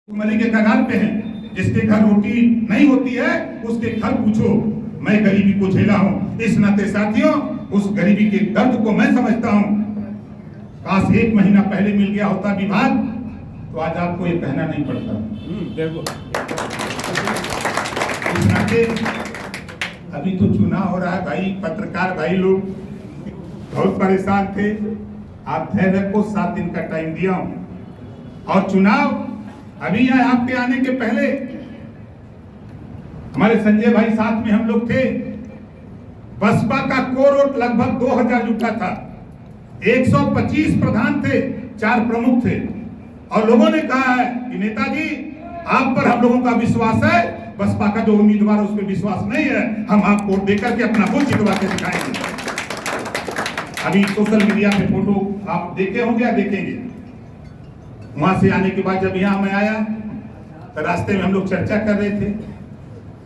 मरी के कगार पे हैं। जिसके घर रोटी नहीं होती है उसके घर पूछो। मैं गरीबी को झेला हूं, इस नाते साथियों उस गरीबी के दर्द को मैं समझता हूं। काश 1 महीना पहले मिल गया होता विभाग तो आज आपको ये कहना नहीं पड़ता। इस नाते अभी तो चुनाव हो रहा है भाई, पत्रकार भाई लोग बहुत परेशान थे। आप धैर्य को 7 दिन का टाइम दिया हूं और चुनाव अभी यहाँ आपके आने के पहले हमारे संजय भाई साथ में हम लोग थे। बसपा का कोर वोट लगभग 2000 जुटा था। 125 प्रधान थे, 4 प्रमुख थे और लोगों ने कहा है कि नेताजी आप पर हम लोगों का विश्वास है, बसपा का जो उम्मीदवार उस पर विश्वास नहीं है, हम आपको वोट देकर के अपना वोट जितवा के दिखाएंगे। अभी सोशल मीडिया पे फोटो आप देखे होंगे या देखेंगे। वहां से आने के बाद जब यहाँ मैं आया तो रास्ते में हम लोग चर्चा कर रहे थे।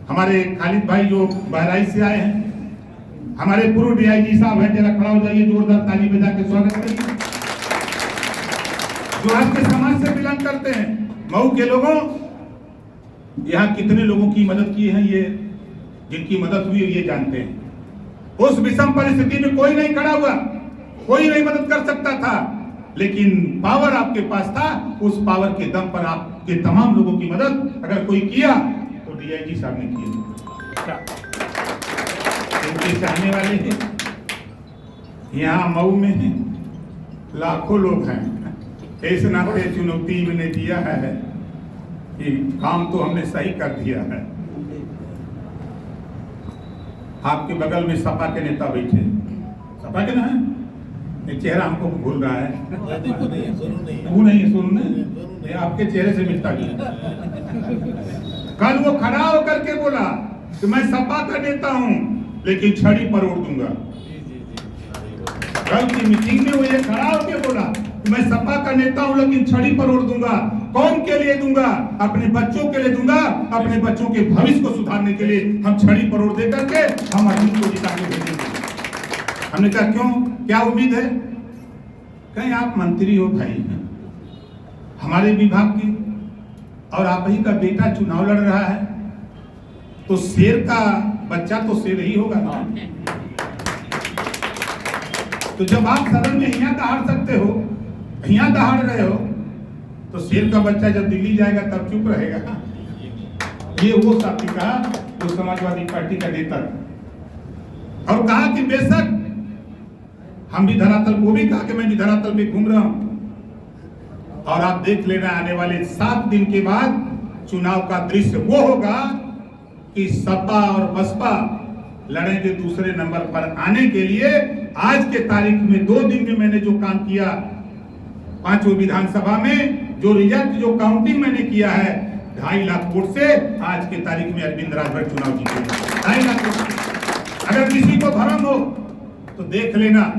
हमारे खालिद भाई जो बहराइच से आए हैं, हमारे पूर्व डीआईजी साहब हैं, जरा खड़ा हो जाइए, जोरदार ताली बजा के स्वागत करिए। जो आपके समाज से बिलोंग करते हैं, मऊ के लोगों, यहाँ कितने लोगों की मदद की है, ये जिनकी मदद हुई ये जानते हैं। उस विषम परिस्थिति में कोई नहीं खड़ा हुआ, कोई नहीं मदद कर सकता था, लेकिन पावर आपके पास था। उस पावर के दम पर आपके तमाम लोगों की मदद अगर कोई किया तो डीआईजी साहब ने किया। इनके चाहने वाले हैं यहाँ मऊ में लाखों लोग हैं। इस नाते चुनौती मैंने दिया है कि काम तो हमने सही कर दिया है। आपके बगल में सपा के नेता बैठे, सपा के ना है, चेहरा हमको भूल रहा है। वो नहीं सुनने, आपके चेहरे से मिलता गया। कल वो खड़ा होकर के बोला कि मैं सपा का नेता हूं लेकिन छड़ी पर उड़ दूंगा। कल की मीटिंग में वो ये खड़ा होकर बोला कि मैं सपा का नेता हूं लेकिन छड़ी पर उड़ दूंगा। कौन के लिए दूंगा? अपने बच्चों के लिए दूंगा, अपने बच्चों के भविष्य को सुधारने के लिए हम छड़ी पर उड़ दे करके हम अर्जुन को जिता के भेजेंगे। हमने कहा क्यों, क्या उम्मीद है? कहीं आप मंत्री हो भाई हमारे विभाग के और आप ही का बेटा चुनाव लड़ रहा है तो शेर का बच्चा तो शेर ही होगा ना। तो जब आप सदन में यहाँ दहाड़ सकते हो, यहाँ दहाड़ रहे हो, तो शेर का बच्चा जब दिल्ली जाएगा तब चुप रहेगा। ये वो साथी कहा जो समाजवादी पार्टी का नेता और कहा कि बेशक हम भी धरातल, वो भी कहा कि मैं भी धरातल पे घूम रहा हूं और आप देख लेना आने वाले 7 दिन के बाद चुनाव का दृश्य वो होगा कि सपा और बसपा लड़ेंगे दूसरे नंबर पर आने के लिए। आज के तारीख में 2 दिन में मैंने जो काम किया 5 विधानसभा में, जो रिजल्ट जो काउंटिंग मैंने किया है 2.5 लाख वोट से, आज के तारीख में अरविंद राजभर चुनाव जीते 2.5 लाख वोट। अगर किसी को भ्रम हो तो देख लेना।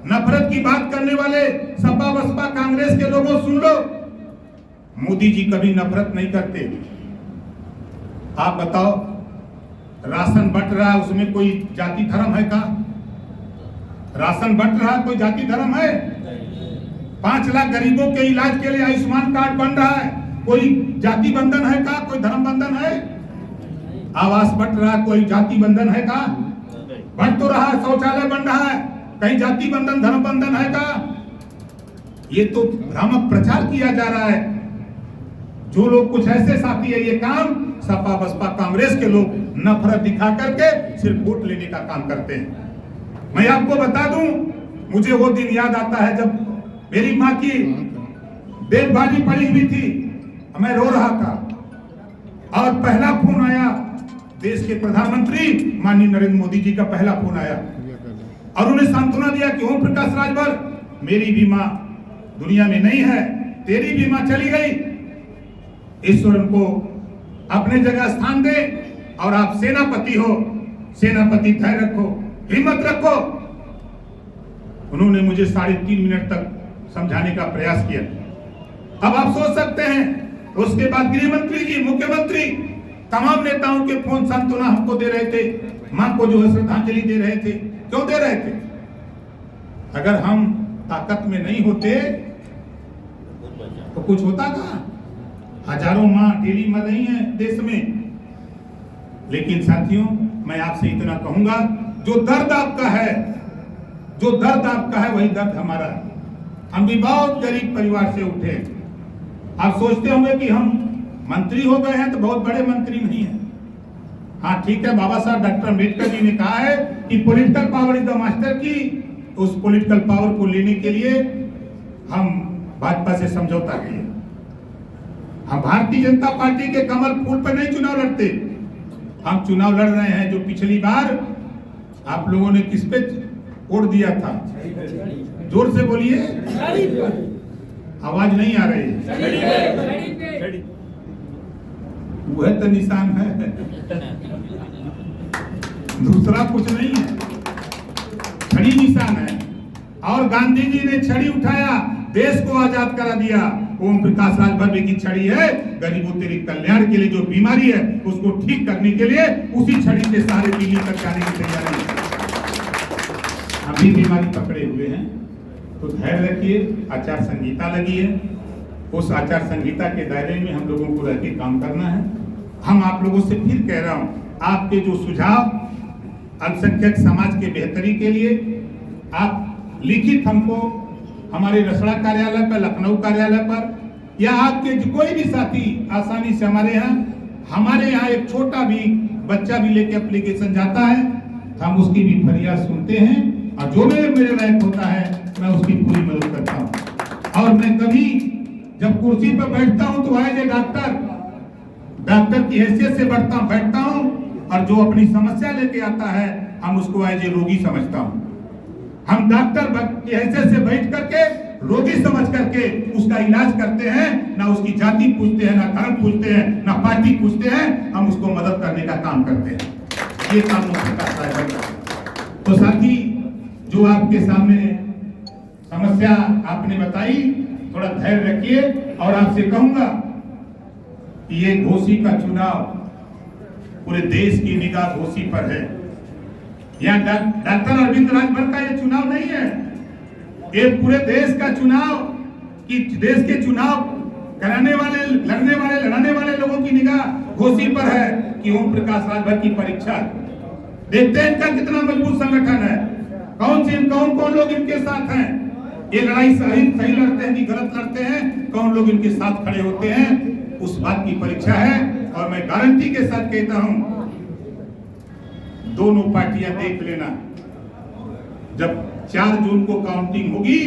नफरत की बात करने वाले सपा बसपा कांग्रेस के लोगों सुन लो, मोदी जी कभी नफरत नहीं करते। आप बताओ, राशन बंट रहा है उसमें कोई जाति धर्म है का? राशन बंट रहा है, कोई जाति धर्म है? 5 लाख गरीबों के इलाज के लिए आयुष्मान कार्ड बन रहा है, कोई जाति बंधन है का? कोई धर्म बंधन है? आवास बंट रहा है, कोई जाति बंधन है का? बन तो रहा है, शौचालय बन रहा है, कहीं जाति बंधन धर्म बंधन है का? ये तो भ्रामक प्रचार किया जा रहा है। जो लोग कुछ ऐसे साथी है, ये काम सपा बसपा कांग्रेस के लोग नफरत दिखा करके सिर्फ वोट लेने का काम करते हैं। मैं आपको बता दूं, मुझे वो दिन याद आता है जब मेरी माँ की बेलबाजी पड़ी हुई थी, मैं रो रहा था और पहला फोन आया, देश के प्रधानमंत्री माननीय नरेंद्र मोदी जी का पहला फोन आया और उन्हें सांत्वना दिया कि ओम प्रकाश राजभर, मेरी भी मां दुनिया में नहीं है, तेरी भी मां चली गई, ईश्वर उनको अपने जगह स्थान दे और आप सेनापति हो, सेनापति धैर्य रखो, हिम्मत रखो। उन्होंने मुझे 3.5 मिनट तक समझाने का प्रयास किया। अब आप सोच सकते हैं, उसके बाद गृह मंत्री जी, मुख्यमंत्री, तमाम नेताओं के फोन सांत्वना हमको दे रहे थे, मां को जो है श्रद्धांजलि दे रहे थे। क्यों दे रहे थे? अगर हम ताकत में नहीं होते तो कुछ होता था। हजारों माँ डेली मर रही हैं देश में। लेकिन साथियों, मैं आपसे इतना कहूंगा, जो दर्द आपका है, जो दर्द आपका है, वही दर्द हमारा है। हम भी बहुत गरीब परिवार से उठे। आप सोचते होंगे कि हम मंत्री हो गए हैं तो बहुत बड़े मंत्री नहीं हैं। हाँ ठीक है, बाबा साहब डॉक्टर अम्बेडकर जी ने कहा है कि political power is the master की। उस पॉलिटिकल पावर को लेने के लिए हम भाजपा से समझौता किए। हम भारतीय जनता पार्टी के कमल फूल पर नहीं चुनाव लड़ते। हम चुनाव लड़ रहे हैं जो पिछली बार आप लोगों ने किस पे वोट दिया था? जोर से बोलिए, आवाज नहीं आ रही है। वह तो निशान है, दूसरा कुछ नहीं है, छड़ी निशान है। और गांधी जी ने छड़ी उठाया, देश को आजाद करा दिया। ओम प्रकाश राजभर की छड़ी है, गरीबों तेरे कल्याण के लिए जो बीमारी है उसको ठीक करने के लिए उसी छड़ी के सहारे दिल्ली तक जाने की तैयारी है। अभी बीमारी पकड़े हुए हैं तो धैर्य रखिए। आचार संहिता लगी है, उस आचार संहिता के दायरे में हम लोगों को रह के काम करना है। हम आप लोगों से फिर कह रहा हूं, आपके जो सुझाव अल्पसंख्यक समाज के बेहतरी के लिए आप लिखित हमको हमारे रसड़ा कार्यालय पर, लखनऊ कार्यालय पर, या आपके कोई भी साथी आसानी से हमारे यहाँ एक छोटा भी बच्चा भी लेके एप्लीकेशन जाता है, हम उसकी भी फरियाद सुनते हैं और जो मेरे लायक होता है मैं उसकी पूरी मदद करता हूँ। और मैं कभी जब कुर्सी पर बैठता हूँ तो एज ए डॉक्टर की हैसियत से बैठता हूँ, और जो अपनी समस्या लेके आता है हम उसको एज ए रोगी समझता हूँ। हम डॉक्टर की हैसियत से बैठ करके रोगी समझ करके उसका इलाज करते हैं, ना उसकी जाति पूछते हैं, ना धर्म पूछते हैं, ना पार्टी पूछते हैं, हम उसको मदद करने का काम करते हैं। ये काम का। तो साथी, जो आपके सामने समस्या आपने बताई, थोड़ा धैर्य रखिए। और आपसे कहूंगा कि ये घोसी का चुनाव पूरे देश की निगाह घोसी पर है। यहाँ डॉक्टर अरविंद राजभर का ये चुनाव नहीं है, ये पूरे देश का चुनाव, कि देश के चुनाव कराने वाले, लड़ने वाले लोगों की निगाह घोसी पर है कि ओम प्रकाश राजभर की परीक्षा। देखते हैं इनका कितना मजबूत संगठन है, कौन लोग इनके साथ हैं, ये लड़ाई सही लड़ते हैं कि गलत लड़ते हैं, कौन लोग इनके साथ खड़े होते हैं, उस बात की परीक्षा है। और मैं गारंटी के साथ कहता हूं, दोनों पार्टियां देख लेना, जब 4 जून को काउंटिंग होगी,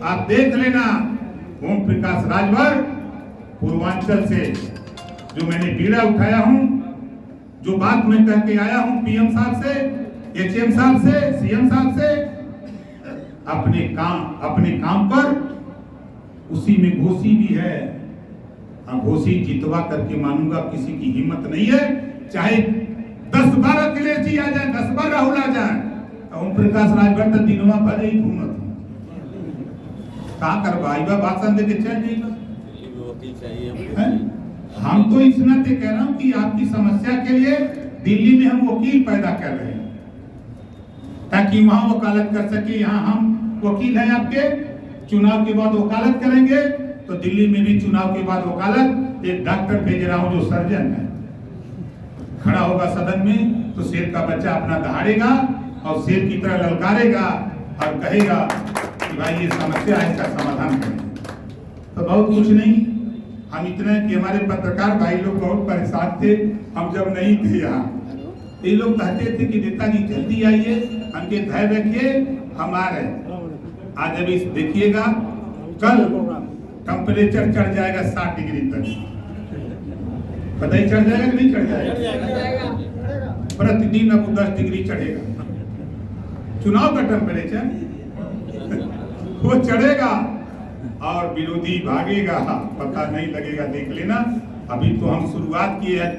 आप देख लेना ओम प्रकाश राजभर पूर्वांचल से जो मैंने बीड़ा उठाया हूं, जो बात मैं कह के आया हूं पीएम साहब से, एचएम साहब से, सीएम साहब से, अपने काम पर, उसी में घोसी भी है। घोसी जितवा करके मानूंगा, किसी की हिम्मत नहीं है, चाहे 10-12 अखिलेश जी आ जाए, 10 राहुल आ जाए, ओम प्रकाश राजभर तो दिनवा भर ही घूमत का करवाई बा, भाषण दे के चल जाएगा। हम तो इस नाते कह रहा हूं कि आपकी समस्या के लिए दिल्ली में हम वकील पैदा कर रहे हैं ताकि वहां वकालत कर सके। यहाँ हम वकील हैं आपके, चुनाव के बाद वकालत करेंगे, तो दिल्ली में भी चुनाव के बाद वकालत एक डॉक्टर भेज रहा हूं जो सर्जन है, खड़ा होगा सदन में तो शेर का बच्चा अपना दहाड़ेगा और शेर की तरह ललकारेगा और कहेगा कि भाई ये समस्या है, इसका समाधान करें। तो बहुत कुछ नहीं, हम इतना कि हमारे पत्रकार भाई लोग बहुत परेशान थे, हम जब नहीं थे यहाँ, ये लोग कहते थे कि नेताजी जल्दी आइए, हमके धैर्य रखिए, हम आ रहे। आज अभी देखिएगा, कल टेम्परेचर चढ़ जाएगा 60 डिग्री तक। पता ही चढ़ जाएगा कि नहीं चढ़ जाएगा? प्रतिदिन अब 10 डिग्री चढ़ेगा। चुनाव का टेम्परेचर वो चढ़ेगा और विरोधी भागेगा, पता नहीं लगेगा, देख लेना। अभी तो हम शुरुआत किए हैं,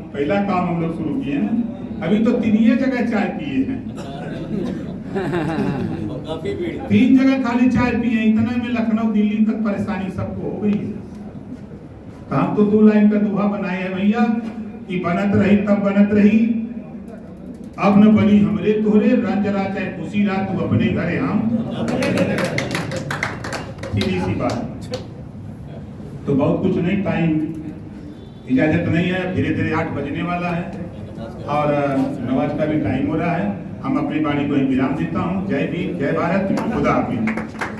पहला काम हम लोग शुरू किए हैं। अभी तो 3 जगह चाय पिए हैं, 3 जगह खाली चाय पिए। इतना में लखनऊ दिल्ली तक परेशानी सबको हो गई है। हम तो 2 लाइन का दोहा बनाए हैं भैया कि बनत रही तब बनत रही, अब न बनी हमरे तोहरे, रंज रात है खुशी रात तू अपने घरे हम। सीधी सी बात। तो बहुत कुछ नहीं, टाइम इजाजत नहीं है, धीरे धीरे 8 बजने वाला है और नमाज का भी टाइम हो रहा है। हम अपनी वाणी को ही विराम देता हूँ। जय भीम, जय भारत, खुदा हाफिज।